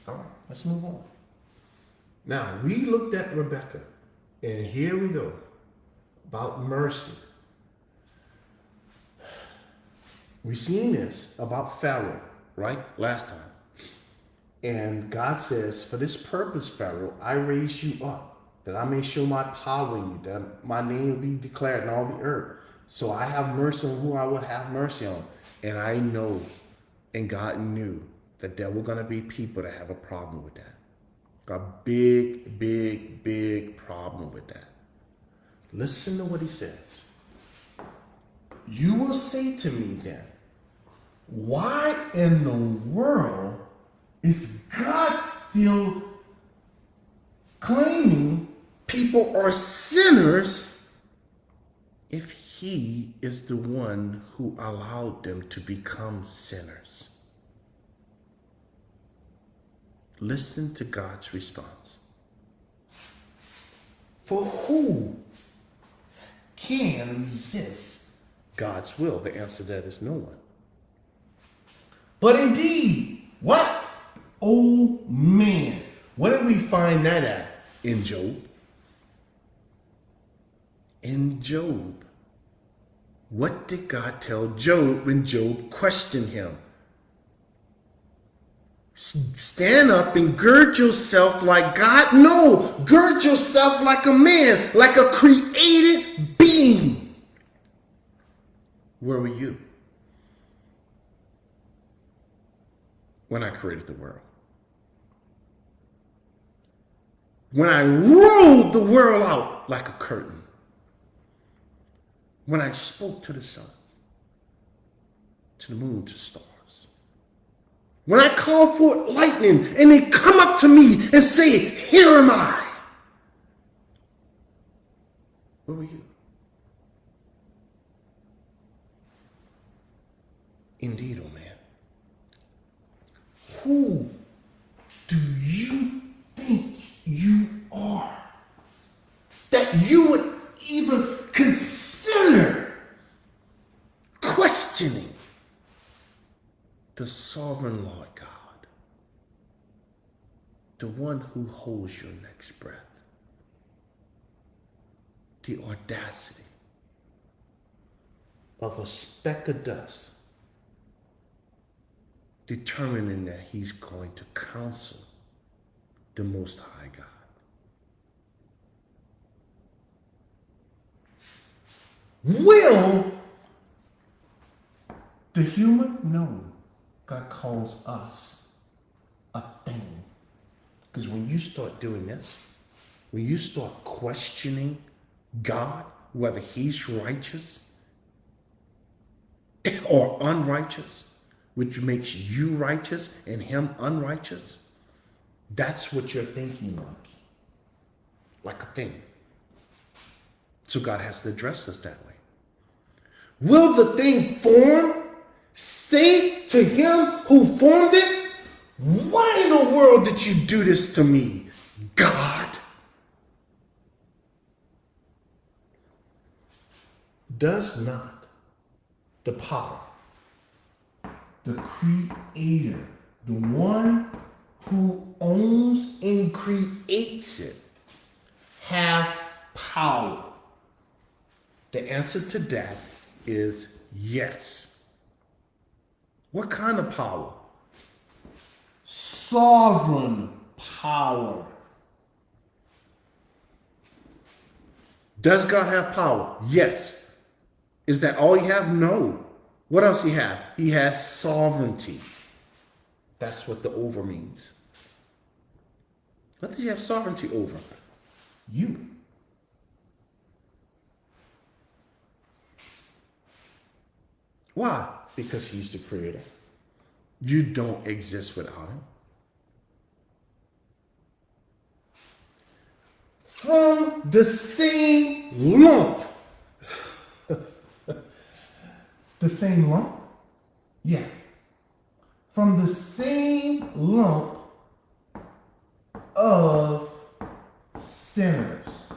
All right, let's move on. Now, we looked at Rebecca, and here we go about mercy. We seen this about Pharaoh, right? Last time. And God says, for this purpose, Pharaoh, I raised you up, that I may show my power in you, that my name will be declared in all the earth. So I have mercy on who I will have mercy on. And I know, and God knew, that there were going to be people that have a problem with that. A big, big, big problem with that. Listen to what he says. You will say to me then, why in the world is God still claiming people are sinners if he is the one who allowed them to become sinners? Listen to God's response. For who can resist God's will? The answer to that is no one. But indeed, what? Oh man, where did we find that at? In Job. In Job. What did God tell Job when Job questioned him? Stand up and gird yourself like God? No, gird yourself like a man, like a created being. Where were you when I created the world? When I rolled the world out like a curtain? When I spoke to the sun, to the moon, to stars? When I call forth lightning and they come up to me and say, here am I. Where were you? Indeed, oh man. Who do you think you are that you would even consider questioning the sovereign Lord God, the one who holds your next breath? The audacity of a speck of dust determining that he's going to counsel the Most High God. Will the human know God calls us a thing? Because when you start doing this, when you start questioning God, whether he's righteous or unrighteous, which makes you righteous and him unrighteous, that's what you're thinking like a thing. So God has to address us that way. Will the thing form say to him who formed it, why in the world did you do this to me, God? Does not the power, the creator, the one who owns and creates it, have power? The answer to that is yes. What kind of power? Sovereign power. Does God have power? Yes. Is that all he have? No. What else he have? He has sovereignty. That's what the over means. What does he have sovereignty over? You. Why? Because he's the creator. You don't exist without him. From the same lump. The same lump? Yeah. From the same lump of sinners.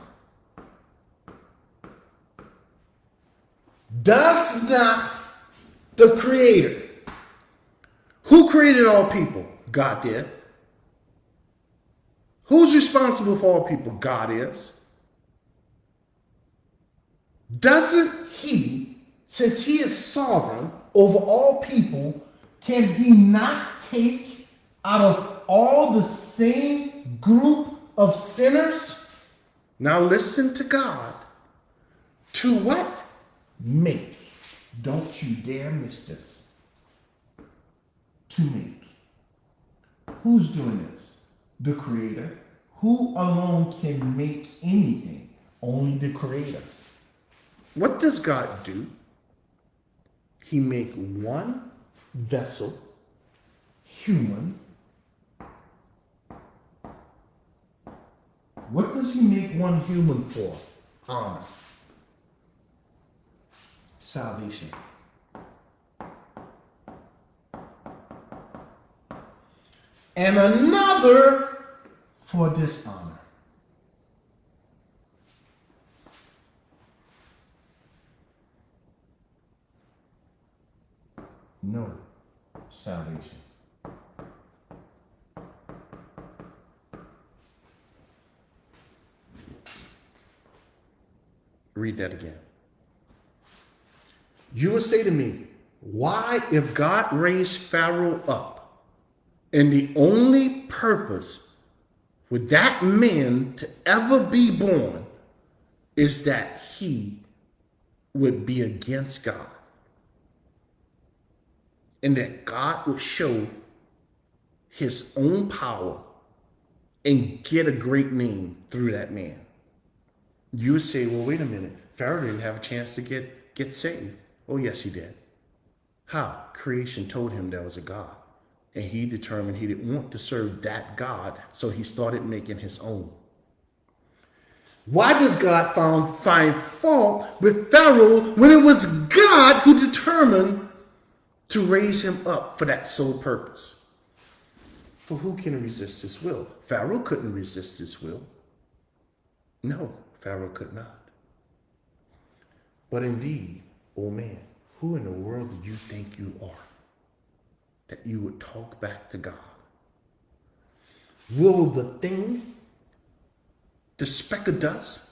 Does not the creator, who created all people? God did. Who's responsible for all people? God is. Doesn't he, since he is sovereign over all people, can he not take out of all the same group of sinners? Now listen to God. To what? Make. Don't you dare miss this. To make. Who's doing this? The Creator. Who alone can make anything? Only the Creator. What does God do? He make one vessel, human. What does he make one human for? Honor. Salvation. And another for dishonor. No salvation. Read that again. You will say to me, why, if God raised Pharaoh up, and the only purpose for that man to ever be born is that he would be against God, and that God would show his own power and get a great name through that man. You would say, well, wait a minute. Pharaoh didn't have a chance to get saved. Oh, yes, he did. How? Creation told him there was a God. And he determined he didn't want to serve that God, so he started making his own. Why does God find fault with Pharaoh when it was God who determined to raise him up for that sole purpose? For who can resist his will? Pharaoh couldn't resist his will. No, Pharaoh could not. But indeed, oh man, who in the world do you think you are that you would talk back to God? Will the thing, the speck of dust,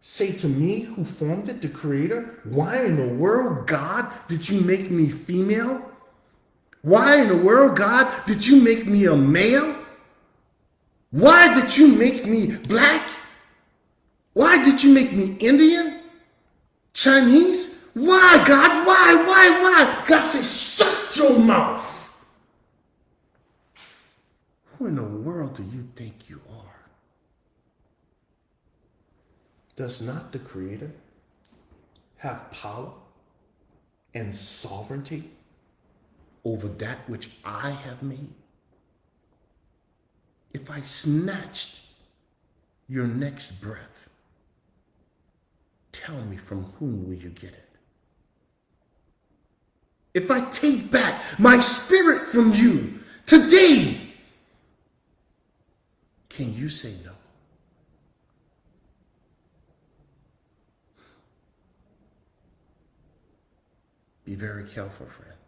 say to me who formed it, the Creator, why in the world, God, did you make me female? Why in the world, God, did you make me a male? Why did you make me black? Why did you make me Indian? Chinese? Why, God? Why? God said, shut your mouth. Who in the world do you think you are? Does not the Creator have power and sovereignty over that which I have made? If I snatched your next breath, tell me, from whom will you get it? If I take back my spirit from you today, can you say no? Be very careful, friend.